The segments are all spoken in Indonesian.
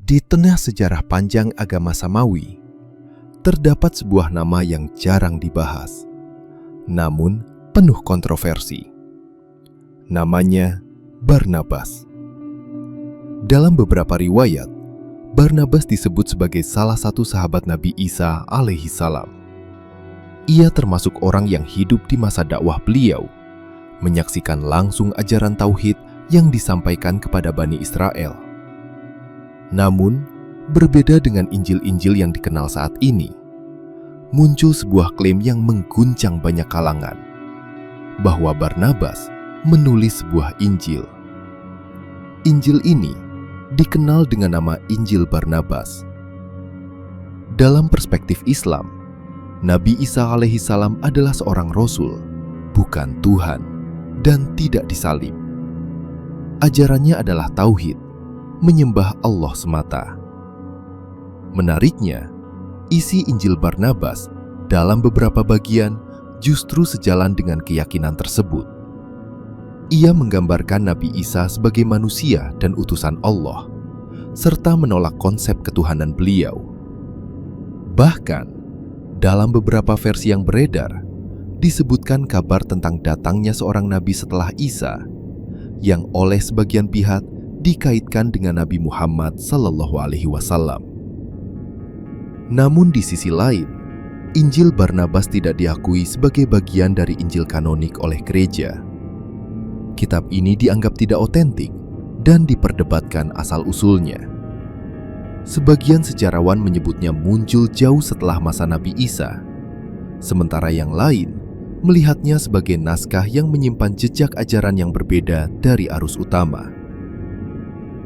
Di tengah sejarah panjang agama Samawi, terdapat sebuah nama yang jarang dibahas, namun penuh kontroversi. Namanya Barnabas. Dalam beberapa riwayat, Barnabas disebut sebagai salah satu sahabat Nabi Isa alaihi salam. Ia termasuk orang yang hidup di masa dakwah beliau, menyaksikan langsung ajaran tauhid yang disampaikan kepada Bani Israel. Namun, berbeda dengan Injil-Injil yang dikenal saat ini, muncul sebuah klaim yang mengguncang banyak kalangan, bahwa Barnabas menulis sebuah Injil. Injil ini dikenal dengan nama Injil Barnabas. Dalam perspektif Islam, Nabi Isa alaihi salam adalah seorang rasul, bukan Tuhan, dan tidak disalib. Ajarannya adalah tauhid, menyembah Allah semata. Menariknya, isi Injil Barnabas dalam beberapa bagian justru sejalan dengan keyakinan tersebut. Ia menggambarkan Nabi Isa sebagai manusia dan utusan Allah, serta menolak konsep ketuhanan beliau. Bahkan, dalam beberapa versi yang beredar, disebutkan kabar tentang datangnya seorang nabi setelah Isa, yang oleh sebagian pihak dikaitkan dengan Nabi Muhammad SAW. Namun di sisi lain, Injil Barnabas tidak diakui sebagai bagian dari Injil kanonik oleh gereja. Kitab ini dianggap tidak otentik dan diperdebatkan asal-usulnya. Sebagian sejarawan menyebutnya muncul jauh setelah masa Nabi Isa, sementara yang lain melihatnya sebagai naskah yang menyimpan jejak ajaran yang berbeda dari arus utama.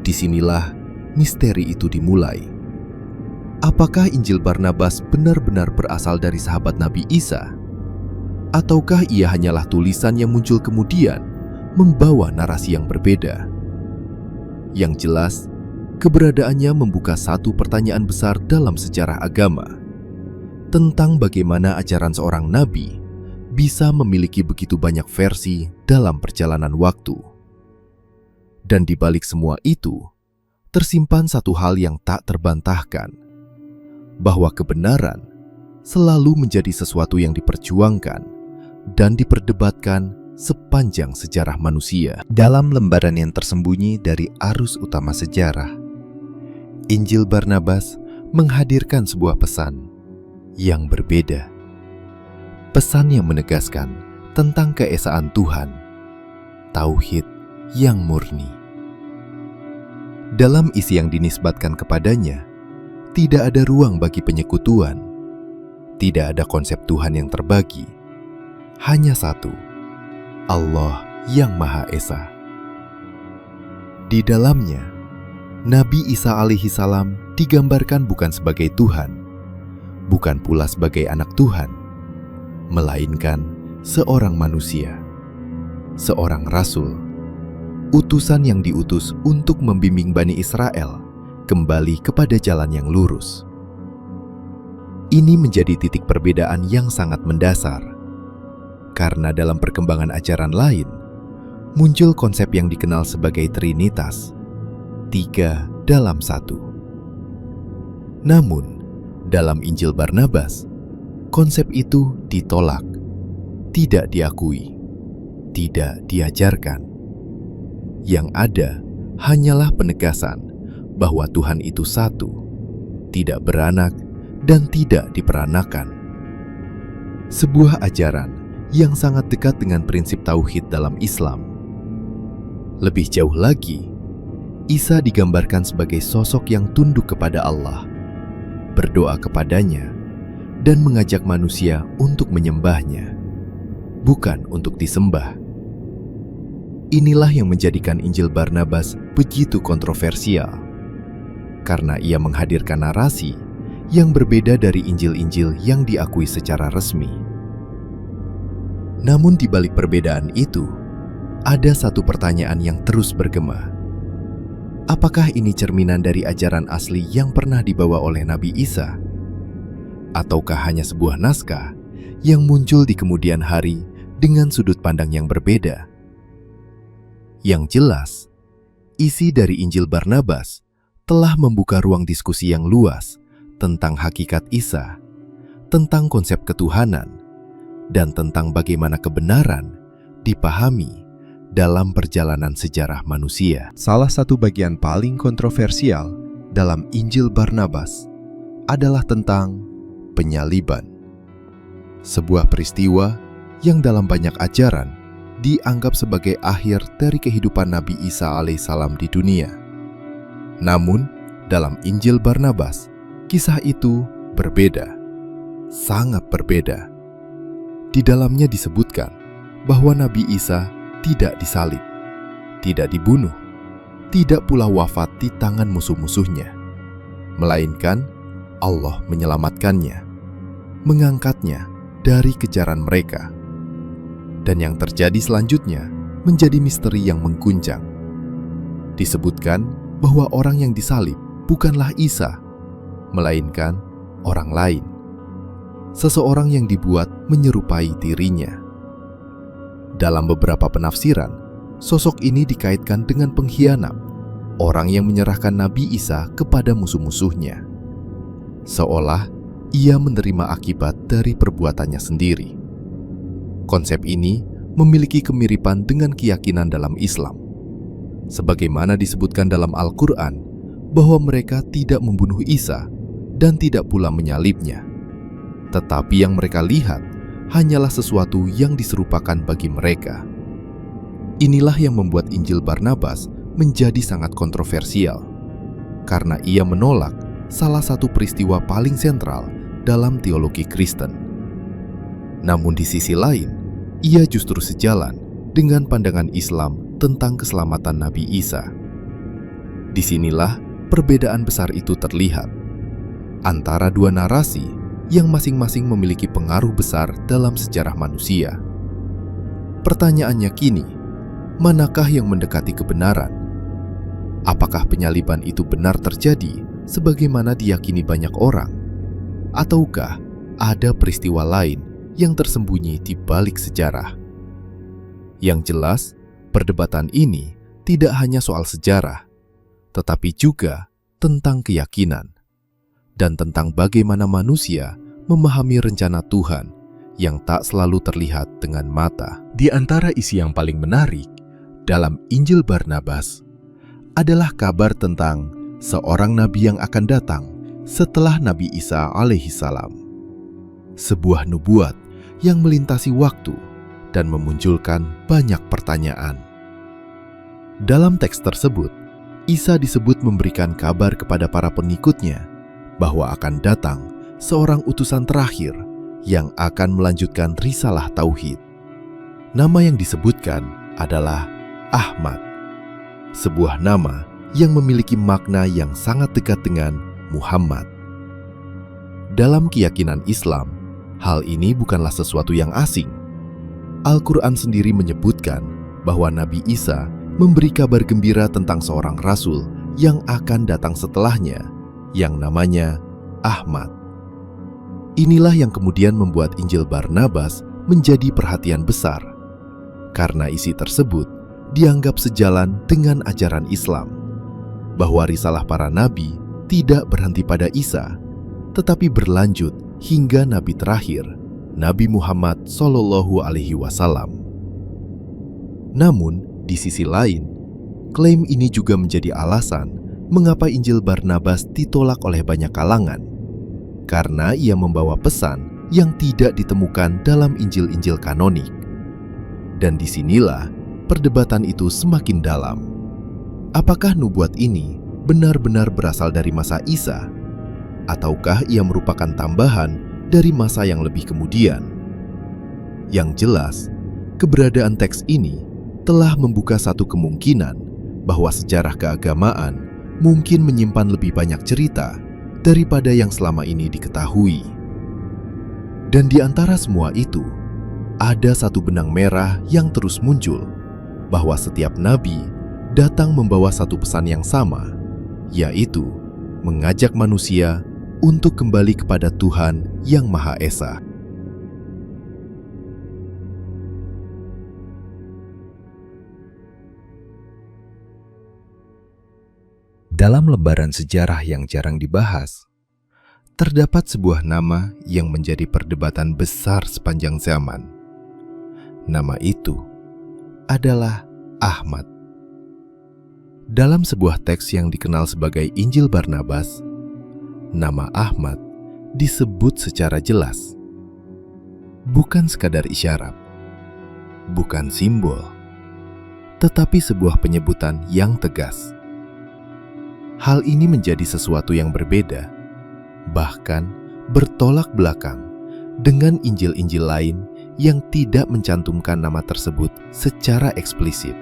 Disinilah misteri itu dimulai. Apakah Injil Barnabas benar-benar berasal dari sahabat Nabi Isa? Ataukah ia hanyalah tulisan yang muncul kemudian membawa narasi yang berbeda? Yang jelas, keberadaannya membuka satu pertanyaan besar dalam sejarah agama, tentang bagaimana ajaran seorang nabi bisa memiliki begitu banyak versi dalam perjalanan waktu. Dan di balik semua itu, tersimpan satu hal yang tak terbantahkan, bahwa kebenaran selalu menjadi sesuatu yang diperjuangkan dan diperdebatkan sepanjang sejarah manusia. Dalam lembaran yang tersembunyi dari arus utama sejarah, Injil Barnabas menghadirkan sebuah pesan yang berbeda. Pesan yang menegaskan tentang keesaan Tuhan, tauhid yang murni. Dalam isi yang dinisbatkan kepadanya, tidak ada ruang bagi penyekutuan, tidak ada konsep Tuhan yang terbagi, hanya satu, Allah yang Maha Esa. Di dalamnya, Nabi Isa alaihi salam digambarkan bukan sebagai Tuhan, bukan pula sebagai anak Tuhan, melainkan seorang manusia, seorang rasul, utusan yang diutus untuk membimbing Bani Israel kembali kepada jalan yang lurus. Ini menjadi titik perbedaan yang sangat mendasar, karena dalam perkembangan ajaran lain, muncul konsep yang dikenal sebagai Trinitas, 3 dalam 1. Namun, dalam Injil Barnabas, konsep itu ditolak, tidak diakui, tidak diajarkan. Yang ada hanyalah penegasan bahwa Tuhan itu satu, tidak beranak dan tidak diperanakan. Sebuah ajaran yang sangat dekat dengan prinsip tauhid dalam Islam. Lebih jauh lagi, Isa digambarkan sebagai sosok yang tunduk kepada Allah, berdoa kepadanya, dan mengajak manusia untuk menyembahnya, bukan untuk disembah. Inilah yang menjadikan Injil Barnabas begitu kontroversial, karena ia menghadirkan narasi yang berbeda dari Injil-Injil yang diakui secara resmi. Namun di balik perbedaan itu, ada satu pertanyaan yang terus bergema. Apakah ini cerminan dari ajaran asli yang pernah dibawa oleh Nabi Isa? Ataukah hanya sebuah naskah yang muncul di kemudian hari dengan sudut pandang yang berbeda? Yang jelas, isi dari Injil Barnabas telah membuka ruang diskusi yang luas tentang hakikat Isa, tentang konsep ketuhanan, dan tentang bagaimana kebenaran dipahami dalam perjalanan sejarah manusia. Salah satu bagian paling kontroversial dalam Injil Barnabas adalah tentang penyaliban. Sebuah peristiwa yang dalam banyak ajaran dianggap sebagai akhir dari kehidupan Nabi Isa alaihissalam di dunia. Namun, dalam Injil Barnabas, kisah itu berbeda, sangat berbeda. Di dalamnya disebutkan bahwa Nabi Isa tidak disalib, tidak dibunuh, tidak pula wafat di tangan musuh-musuhnya, melainkan Allah menyelamatkannya, mengangkatnya dari kejaran mereka. Dan yang terjadi selanjutnya menjadi misteri yang mengguncang. Disebutkan bahwa orang yang disalib bukanlah Isa, melainkan orang lain. Seseorang yang dibuat menyerupai dirinya. Dalam beberapa penafsiran, sosok ini dikaitkan dengan pengkhianat, orang yang menyerahkan Nabi Isa kepada musuh-musuhnya. Seolah ia menerima akibat dari perbuatannya sendiri. Konsep ini memiliki kemiripan dengan keyakinan dalam Islam. Sebagaimana disebutkan dalam Al-Quran, bahwa mereka tidak membunuh Isa dan tidak pula menyalibnya. Tetapi yang mereka lihat hanyalah sesuatu yang diserupakan bagi mereka. Inilah yang membuat Injil Barnabas menjadi sangat kontroversial, karena ia menolak salah satu peristiwa paling sentral dalam teologi Kristen. Namun di sisi lain, ia justru sejalan dengan pandangan Islam tentang keselamatan Nabi Isa. Disinilah perbedaan besar itu terlihat antara dua narasi yang masing-masing memiliki pengaruh besar dalam sejarah manusia. Pertanyaannya kini, manakah yang mendekati kebenaran? Apakah penyaliban itu benar terjadi sebagaimana diyakini banyak orang? Ataukah ada peristiwa lain yang tersembunyi di balik sejarah? Yang jelas, perdebatan ini tidak hanya soal sejarah, tetapi juga tentang keyakinan dan tentang bagaimana manusia memahami rencana Tuhan yang tak selalu terlihat dengan mata. Di antara isi yang paling menarik dalam Injil Barnabas adalah kabar tentang seorang nabi yang akan datang setelah Nabi Isa alaihissalam. Sebuah nubuat yang melintasi waktu dan memunculkan banyak pertanyaan. Dalam teks tersebut, Isa disebut memberikan kabar kepada para pengikutnya bahwa akan datang seorang utusan terakhir yang akan melanjutkan risalah tauhid. Nama yang disebutkan adalah Ahmad, sebuah nama yang memiliki makna yang sangat dekat dengan Muhammad. Dalam keyakinan Islam, hal ini bukanlah sesuatu yang asing. Al-Quran sendiri menyebutkan bahwa Nabi Isa memberi kabar gembira tentang seorang rasul yang akan datang setelahnya, yang namanya Ahmad. Inilah yang kemudian membuat Injil Barnabas menjadi perhatian besar, karena isi tersebut dianggap sejalan dengan ajaran Islam, bahwa risalah para nabi tidak berhenti pada Isa, tetapi berlanjut hingga nabi terakhir, Nabi Muhammad SAW. Namun, di sisi lain, klaim ini juga menjadi alasan mengapa Injil Barnabas ditolak oleh banyak kalangan, karena ia membawa pesan yang tidak ditemukan dalam Injil-Injil kanonik. Dan disinilah perdebatan itu semakin dalam. Apakah nubuat ini benar-benar berasal dari masa Isa, ataukah ia merupakan tambahan dari masa yang lebih kemudian? Yang jelas, keberadaan teks ini telah membuka satu kemungkinan bahwa sejarah keagamaan mungkin menyimpan lebih banyak cerita daripada yang selama ini diketahui. Dan di antara semua itu, ada satu benang merah yang terus muncul, bahwa setiap nabi datang membawa satu pesan yang sama, yaitu mengajak manusia untuk kembali kepada Tuhan yang Maha Esa. Dalam lembaran sejarah yang jarang dibahas, terdapat sebuah nama yang menjadi perdebatan besar sepanjang zaman. Nama itu adalah Ahmad. Dalam sebuah teks yang dikenal sebagai Injil Barnabas, nama Ahmad disebut secara jelas. Bukan sekadar isyarat, bukan simbol, tetapi sebuah penyebutan yang tegas. Hal ini menjadi sesuatu yang berbeda, bahkan bertolak belakang dengan Injil-Injil lain yang tidak mencantumkan nama tersebut secara eksplisit.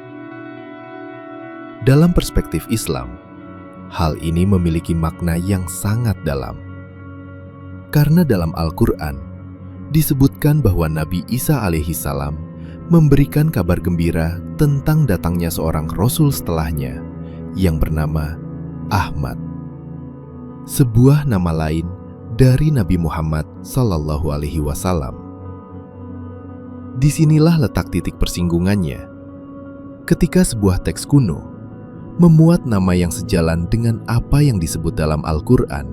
Dalam perspektif Islam, hal ini memiliki makna yang sangat dalam. Karena dalam Al-Quran, disebutkan bahwa Nabi Isa alaihissalam memberikan kabar gembira tentang datangnya seorang Rasul setelahnya yang bernama Ahmad. Sebuah nama lain dari Nabi Muhammad SAW. Disinilah letak titik persinggungannya. Ketika sebuah teks kuno memuat nama yang sejalan dengan apa yang disebut dalam Al-Quran,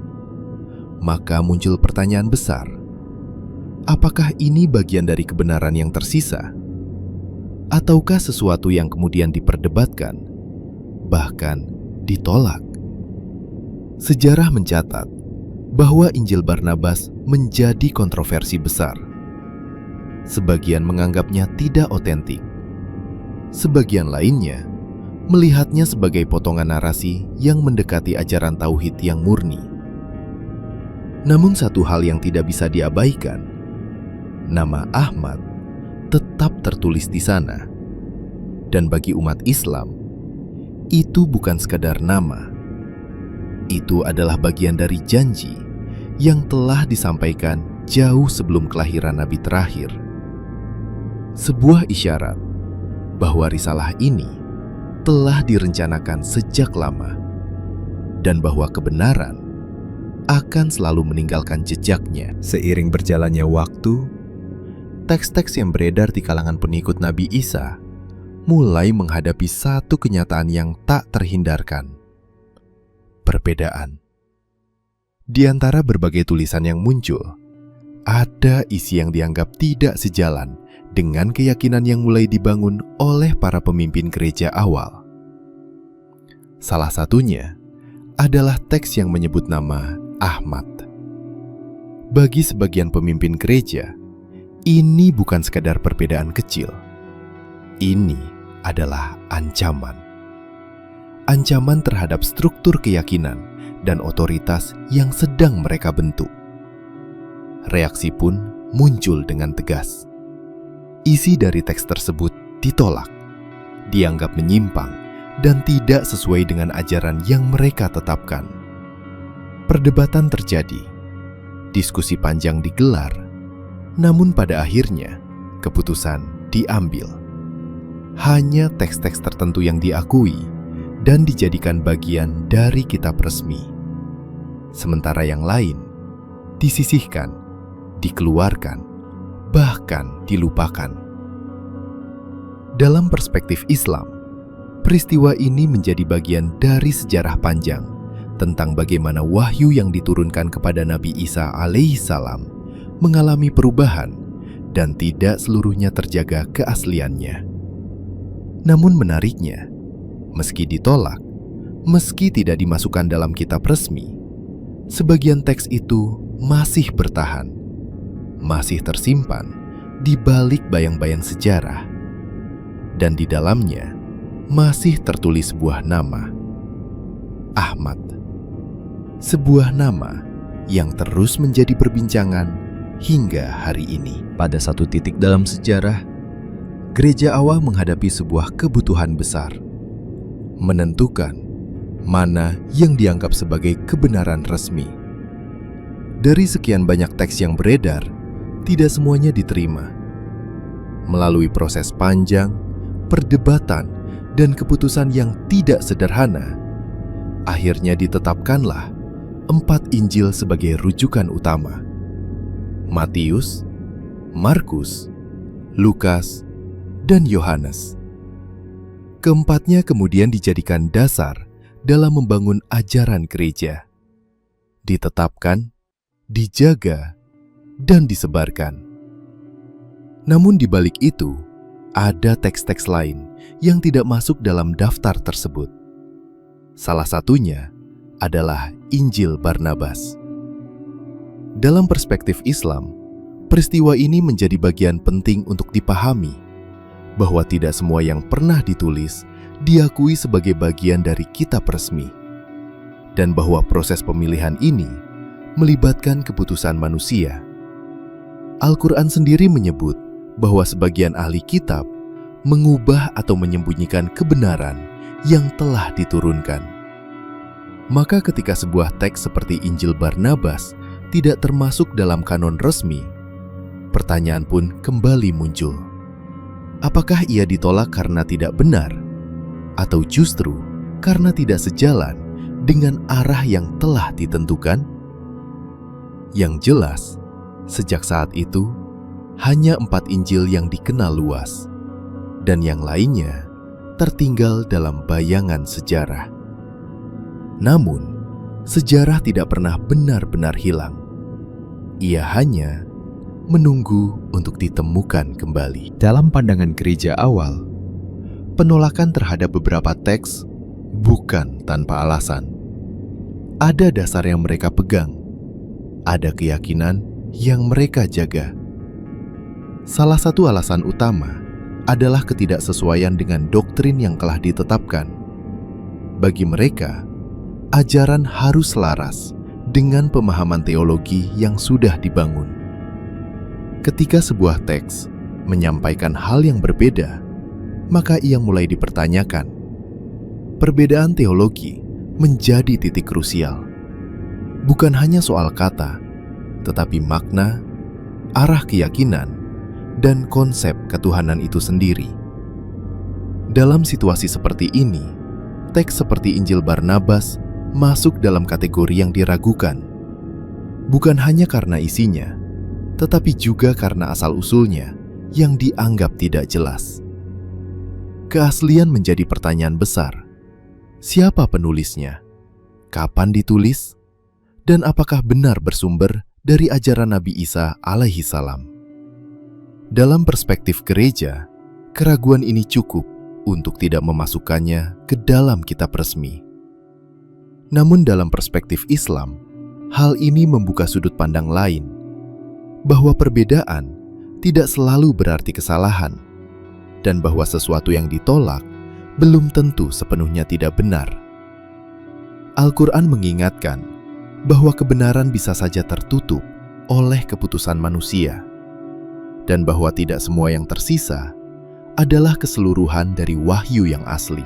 maka muncul pertanyaan besar. Apakah ini bagian dari kebenaran yang tersisa? Ataukah sesuatu yang kemudian diperdebatkan, bahkan ditolak? Sejarah mencatat bahwa Injil Barnabas menjadi kontroversi besar. Sebagian menganggapnya tidak otentik. Sebagian lainnya melihatnya sebagai potongan narasi yang mendekati ajaran tauhid yang murni. Namun satu hal yang tidak bisa diabaikan, nama Ahmad tetap tertulis di sana. Dan bagi umat Islam, itu bukan sekadar nama. Itu adalah bagian dari janji yang telah disampaikan jauh sebelum kelahiran Nabi terakhir. Sebuah isyarat bahwa risalah ini telah direncanakan sejak lama dan bahwa kebenaran akan selalu meninggalkan jejaknya. Seiring berjalannya waktu, teks-teks yang beredar di kalangan pengikut Nabi Isa mulai menghadapi satu kenyataan yang tak terhindarkan. Perbedaan. Di antara berbagai tulisan yang muncul, ada isi yang dianggap tidak sejalan dengan keyakinan yang mulai dibangun oleh para pemimpin gereja awal. Salah satunya adalah teks yang menyebut nama Ahmad. Bagi sebagian pemimpin gereja, ini bukan sekadar perbedaan kecil. Ini adalah ancaman. Ancaman terhadap struktur keyakinan dan otoritas yang sedang mereka bentuk. Reaksi pun muncul dengan tegas. Isi dari teks tersebut ditolak, dianggap menyimpang, dan tidak sesuai dengan ajaran yang mereka tetapkan. Perdebatan terjadi, diskusi panjang digelar, namun pada akhirnya keputusan diambil. Hanya teks-teks tertentu yang diakui dan dijadikan bagian dari kitab resmi. Sementara yang lain disisihkan, dikeluarkan, bahkan dilupakan. Dalam perspektif Islam, peristiwa ini menjadi bagian dari sejarah panjang tentang bagaimana wahyu yang diturunkan kepada Nabi Isa alaihissalam mengalami perubahan dan tidak seluruhnya terjaga keasliannya. Namun menariknya, meski ditolak, meski tidak dimasukkan dalam kitab resmi, sebagian teks itu masih bertahan, masih tersimpan di balik bayang-bayang sejarah, dan di dalamnya masih tertulis sebuah nama, Ahmad. Sebuah nama yang terus menjadi perbincangan hingga hari ini. Pada satu titik dalam sejarah, gereja awal menghadapi sebuah kebutuhan besar, menentukan mana yang dianggap sebagai kebenaran resmi. Dari sekian banyak teks yang beredar, tidak semuanya diterima. Melalui proses panjang, perdebatan, dan keputusan yang tidak sederhana, akhirnya ditetapkanlah 4 Injil sebagai rujukan utama: Matius, Markus, Lukas, dan Yohanes. Keempatnya kemudian dijadikan dasar dalam membangun ajaran gereja, ditetapkan, dijaga, dan disebarkan. Namun di balik itu, ada teks-teks lain yang tidak masuk dalam daftar tersebut. Salah satunya adalah Injil Barnabas. Dalam perspektif Islam, peristiwa ini menjadi bagian penting untuk dipahami, bahwa tidak semua yang pernah ditulis diakui sebagai bagian dari kitab resmi, dan bahwa proses pemilihan ini melibatkan keputusan manusia. Al-Quran sendiri menyebut bahwa sebagian ahli kitab mengubah atau menyembunyikan kebenaran yang telah diturunkan. Maka ketika sebuah teks seperti Injil Barnabas tidak termasuk dalam kanon resmi, pertanyaan pun kembali muncul. Apakah ia ditolak karena tidak benar? Atau justru karena tidak sejalan dengan arah yang telah ditentukan? Yang jelas, sejak saat itu, hanya 4 Injil yang dikenal luas, dan yang lainnya tertinggal dalam bayangan sejarah. Namun, sejarah tidak pernah benar-benar hilang. Ia hanya menunggu untuk ditemukan kembali. Dalam pandangan gereja awal, penolakan terhadap beberapa teks bukan tanpa alasan. Ada dasar yang mereka pegang, ada keyakinan yang mereka jaga. Salah satu alasan utama adalah ketidaksesuaian dengan doktrin yang telah ditetapkan. Bagi mereka, ajaran harus selaras dengan pemahaman teologi yang sudah dibangun. Ketika sebuah teks menyampaikan hal yang berbeda, maka ia mulai dipertanyakan. Perbedaan teologi menjadi titik krusial. Bukan hanya soal kata, tetapi makna, arah keyakinan, dan konsep ketuhanan itu sendiri. Dalam situasi seperti ini, teks seperti Injil Barnabas masuk dalam kategori yang diragukan. Bukan hanya karena isinya, tetapi juga karena asal-usulnya yang dianggap tidak jelas. Keaslian menjadi pertanyaan besar. Siapa penulisnya? Kapan ditulis? Dan apakah benar bersumber dari ajaran Nabi Isa alaihi salam? Dalam perspektif gereja, keraguan ini cukup untuk tidak memasukkannya ke dalam kitab resmi. Namun dalam perspektif Islam, hal ini membuka sudut pandang lain, bahwa perbedaan tidak selalu berarti kesalahan, dan bahwa sesuatu yang ditolak belum tentu sepenuhnya tidak benar. Al-Quran mengingatkan bahwa kebenaran bisa saja tertutup oleh keputusan manusia, dan bahwa tidak semua yang tersisa adalah keseluruhan dari wahyu yang asli.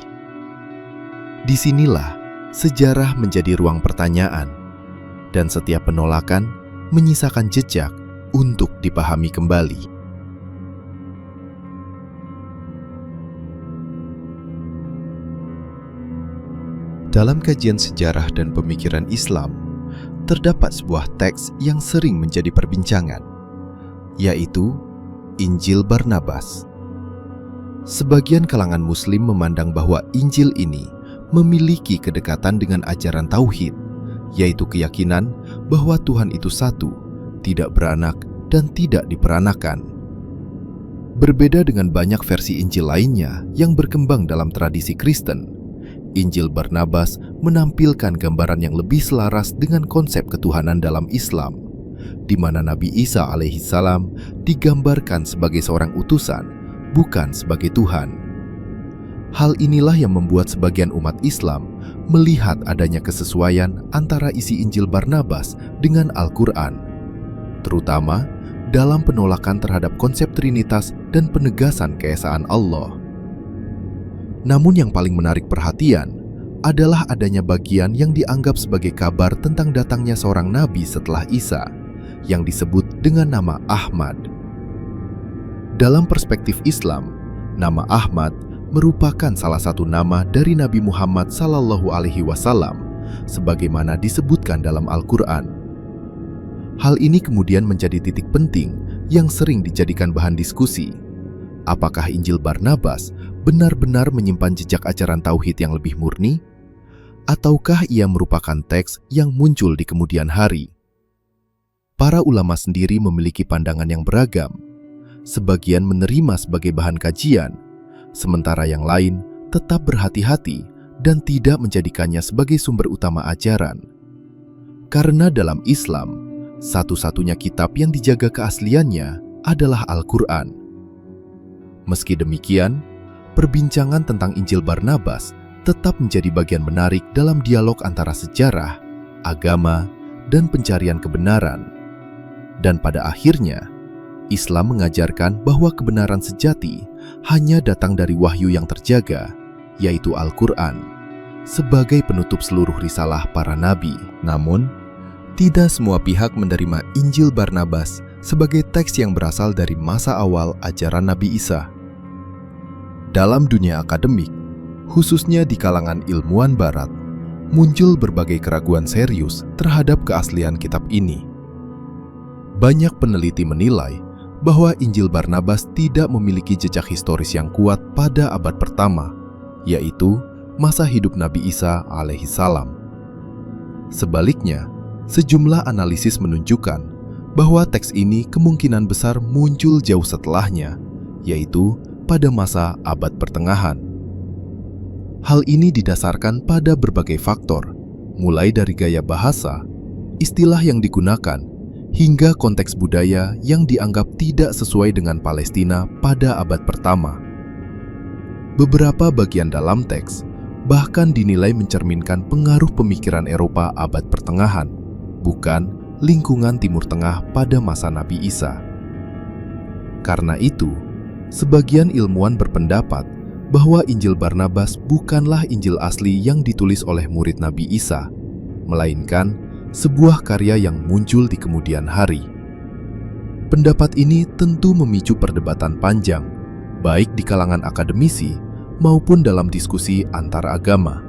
Disinilah sejarah menjadi ruang pertanyaan, dan setiap penolakan menyisakan jejak untuk dipahami kembali. Dalam kajian sejarah dan pemikiran Islam, terdapat sebuah teks yang sering menjadi perbincangan, yaitu Injil Barnabas. Sebagian kalangan Muslim memandang bahwa Injil ini memiliki kedekatan dengan ajaran tauhid, yaitu keyakinan bahwa Tuhan itu satu, tidak beranak dan tidak diperanakan. Berbeda dengan banyak versi Injil lainnya yang berkembang dalam tradisi Kristen, Injil Barnabas menampilkan gambaran yang lebih selaras dengan konsep ketuhanan dalam Islam, di mana Nabi Isa alaihi salam digambarkan sebagai seorang utusan, bukan sebagai Tuhan. Hal inilah yang membuat sebagian umat Islam melihat adanya kesesuaian antara isi Injil Barnabas dengan Al-Quran, terutama dalam penolakan terhadap konsep Trinitas dan penegasan keesaan Allah. Namun yang paling menarik perhatian adalah adanya bagian yang dianggap sebagai kabar tentang datangnya seorang nabi setelah Isa, yang disebut dengan nama Ahmad. Dalam perspektif Islam, nama Ahmad merupakan salah satu nama dari Nabi Muhammad SAW, sebagaimana disebutkan dalam Al-Quran. Hal ini kemudian menjadi titik penting yang sering dijadikan bahan diskusi. Apakah Injil Barnabas benar-benar menyimpan jejak ajaran tauhid yang lebih murni? ataukah ia merupakan teks yang muncul di kemudian hari? Para ulama sendiri memiliki pandangan yang beragam. Sebagian menerima sebagai bahan kajian, sementara yang lain tetap berhati-hati dan tidak menjadikannya sebagai sumber utama ajaran. Karena dalam Islam, satu-satunya kitab yang dijaga keasliannya adalah Al-Quran. Meski demikian, perbincangan tentang Injil Barnabas tetap menjadi bagian menarik dalam dialog antara sejarah, agama, dan pencarian kebenaran. Dan pada akhirnya, Islam mengajarkan bahwa kebenaran sejati hanya datang dari wahyu yang terjaga, yaitu Al-Quran, sebagai penutup seluruh risalah para nabi. Namun, tidak semua pihak menerima Injil Barnabas sebagai teks yang berasal dari masa awal ajaran Nabi Isa. Dalam dunia akademik, khususnya di kalangan ilmuwan barat, muncul berbagai keraguan serius terhadap keaslian kitab ini. Banyak peneliti menilai bahwa Injil Barnabas tidak memiliki jejak historis yang kuat pada abad pertama, yaitu masa hidup Nabi Isa alaihissalam. Sebaliknya, sejumlah analisis menunjukkan bahwa teks ini kemungkinan besar muncul jauh setelahnya, yaitu pada masa abad pertengahan. Hal ini didasarkan pada berbagai faktor, mulai dari gaya bahasa, istilah yang digunakan, hingga konteks budaya yang dianggap tidak sesuai dengan Palestina pada abad pertama. Beberapa bagian dalam teks bahkan dinilai mencerminkan pengaruh pemikiran Eropa abad pertengahan, bukan lingkungan Timur Tengah pada masa Nabi Isa. Karena itu, sebagian ilmuwan berpendapat bahwa Injil Barnabas bukanlah Injil asli yang ditulis oleh murid Nabi Isa, melainkan sebuah karya yang muncul di kemudian hari. Pendapat ini tentu memicu perdebatan panjang, baik di kalangan akademisi maupun dalam diskusi antar agama.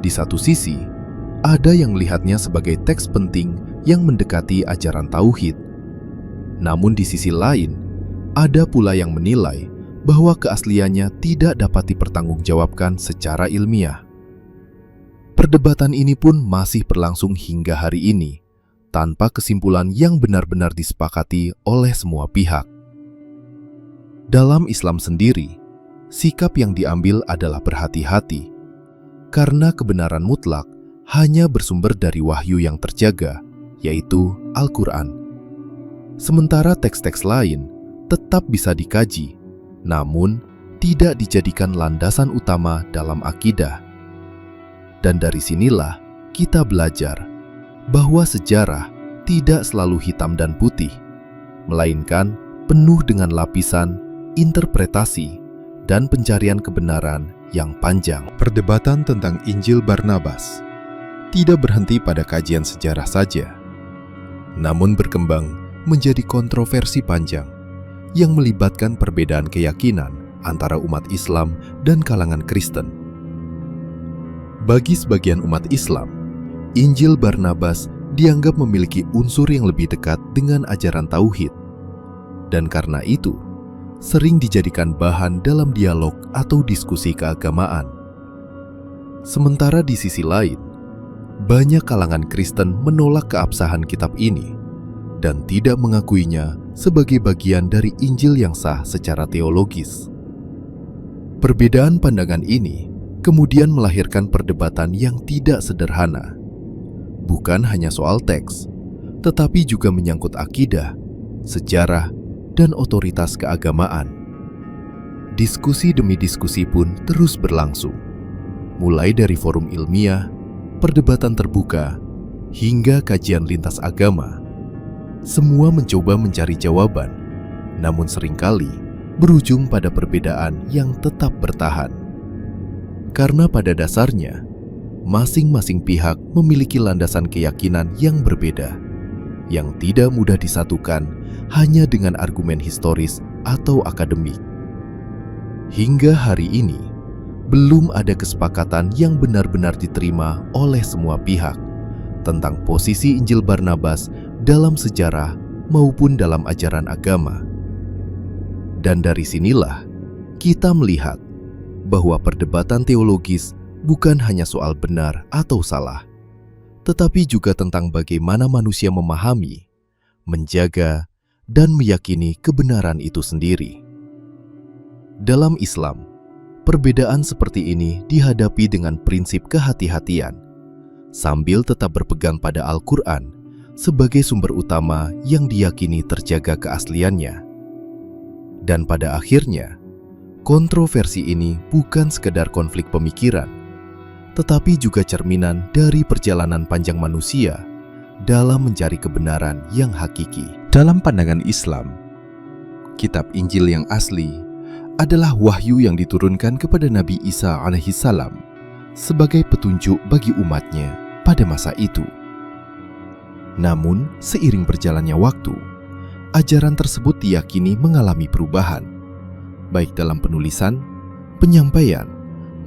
Di satu sisi, ada yang melihatnya sebagai teks penting yang mendekati ajaran tauhid. Namun di sisi lain, ada pula yang menilai bahwa keasliannya tidak dapat dipertanggungjawabkan secara ilmiah. Perdebatan ini pun masih berlangsung hingga hari ini, tanpa kesimpulan yang benar-benar disepakati oleh semua pihak. Dalam Islam sendiri, sikap yang diambil adalah berhati-hati, karena kebenaran mutlak hanya bersumber dari wahyu yang terjaga, yaitu Al-Quran. Sementara teks-teks lain tetap bisa dikaji, namun tidak dijadikan landasan utama dalam akidah. Dan dari sinilah kita belajar bahwa sejarah tidak selalu hitam dan putih, melainkan penuh dengan lapisan, interpretasi, dan pencarian kebenaran yang panjang. Perdebatan tentang Injil Barnabas tidak berhenti pada kajian sejarah saja, namun berkembang menjadi kontroversi panjang yang melibatkan perbedaan keyakinan antara umat Islam dan kalangan Kristen. Bagi sebagian umat Islam, Injil Barnabas dianggap memiliki unsur yang lebih dekat dengan ajaran tauhid, dan karena itu sering dijadikan bahan dalam dialog atau diskusi keagamaan. Sementara di sisi lain, banyak kalangan Kristen menolak keabsahan kitab ini dan tidak mengakuinya sebagai bagian dari Injil yang sah secara teologis. Perbedaan pandangan ini kemudian melahirkan perdebatan yang tidak sederhana. Bukan hanya soal teks, tetapi juga menyangkut akidah, sejarah, dan otoritas keagamaan. Diskusi demi diskusi pun terus berlangsung, mulai dari forum ilmiah, perdebatan terbuka, hingga kajian lintas agama. Semua mencoba mencari jawaban, namun seringkali berujung pada perbedaan yang tetap bertahan. Karena pada dasarnya, masing-masing pihak memiliki landasan keyakinan yang berbeda, yang tidak mudah disatukan hanya dengan argumen historis atau akademik. Hingga hari ini, belum ada kesepakatan yang benar-benar diterima oleh semua pihak tentang posisi Injil Barnabas dalam sejarah maupun dalam ajaran agama. Dan dari sinilah kita melihat bahwa perdebatan teologis bukan hanya soal benar atau salah, tetapi juga tentang bagaimana manusia memahami, menjaga, dan meyakini kebenaran itu sendiri. Dalam Islam, perbedaan seperti ini dihadapi dengan prinsip kehati-hatian, sambil tetap berpegang pada Al-Quran sebagai sumber utama yang diyakini terjaga keasliannya. Dan pada akhirnya, kontroversi ini bukan sekedar konflik pemikiran, tetapi juga cerminan dari perjalanan panjang manusia dalam mencari kebenaran yang hakiki. Dalam pandangan Islam, kitab Injil yang asli adalah wahyu yang diturunkan kepada Nabi Isa alaihissalam sebagai petunjuk bagi umatnya pada masa itu. Namun, seiring berjalannya waktu, ajaran tersebut diyakini mengalami perubahan, baik dalam penulisan, penyampaian,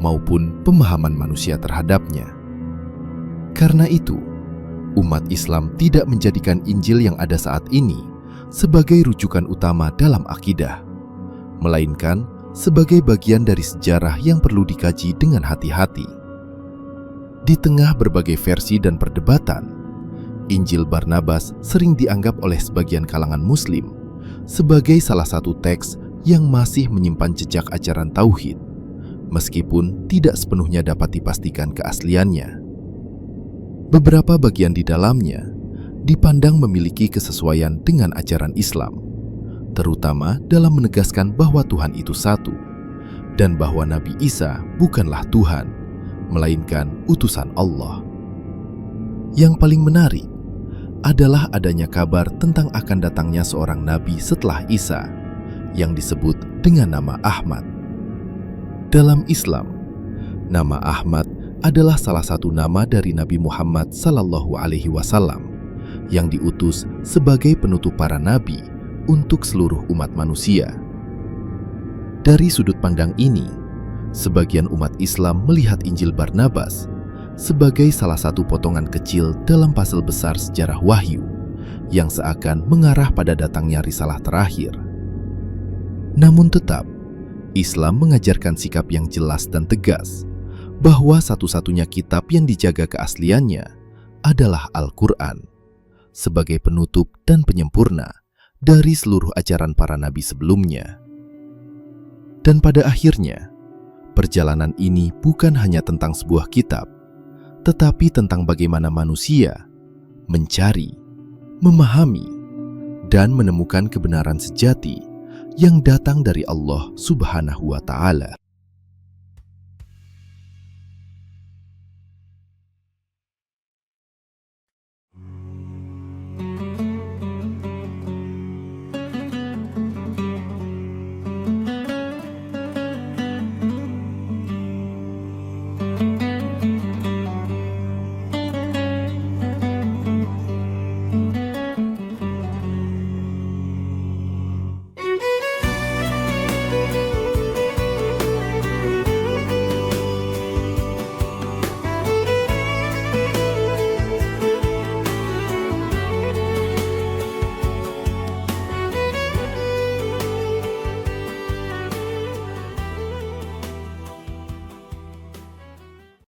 maupun pemahaman manusia terhadapnya. Karena itu, umat Islam tidak menjadikan Injil yang ada saat ini sebagai rujukan utama dalam akidah, melainkan sebagai bagian dari sejarah yang perlu dikaji dengan hati-hati. Di tengah berbagai versi dan perdebatan, Injil Barnabas sering dianggap oleh sebagian kalangan Muslim sebagai salah satu teks yang masih menyimpan jejak ajaran tauhid, meskipun tidak sepenuhnya dapat dipastikan keasliannya. Beberapa bagian di dalamnya dipandang memiliki kesesuaian dengan ajaran Islam, terutama dalam menegaskan bahwa Tuhan itu satu, dan bahwa Nabi Isa bukanlah Tuhan, melainkan utusan Allah. Yang paling menarik adalah adanya kabar tentang akan datangnya seorang nabi setelah Isa, yang disebut dengan nama Ahmad. Dalam Islam, nama Ahmad adalah salah satu nama dari Nabi Muhammad SAW yang diutus sebagai penutup para nabi untuk seluruh umat manusia. Dari sudut pandang ini, sebagian umat Islam melihat Injil Barnabas sebagai salah satu potongan kecil dalam puzzle besar sejarah wahyu yang seakan mengarah pada datangnya risalah terakhir. Namun tetap, Islam mengajarkan sikap yang jelas dan tegas bahwa satu-satunya kitab yang dijaga keasliannya adalah Al-Quran sebagai penutup dan penyempurna dari seluruh ajaran para nabi sebelumnya. Dan pada akhirnya, perjalanan ini bukan hanya tentang sebuah kitab, tetapi tentang bagaimana manusia mencari, memahami, dan menemukan kebenaran sejati yang datang dari Allah Subhanahu wa Ta'ala.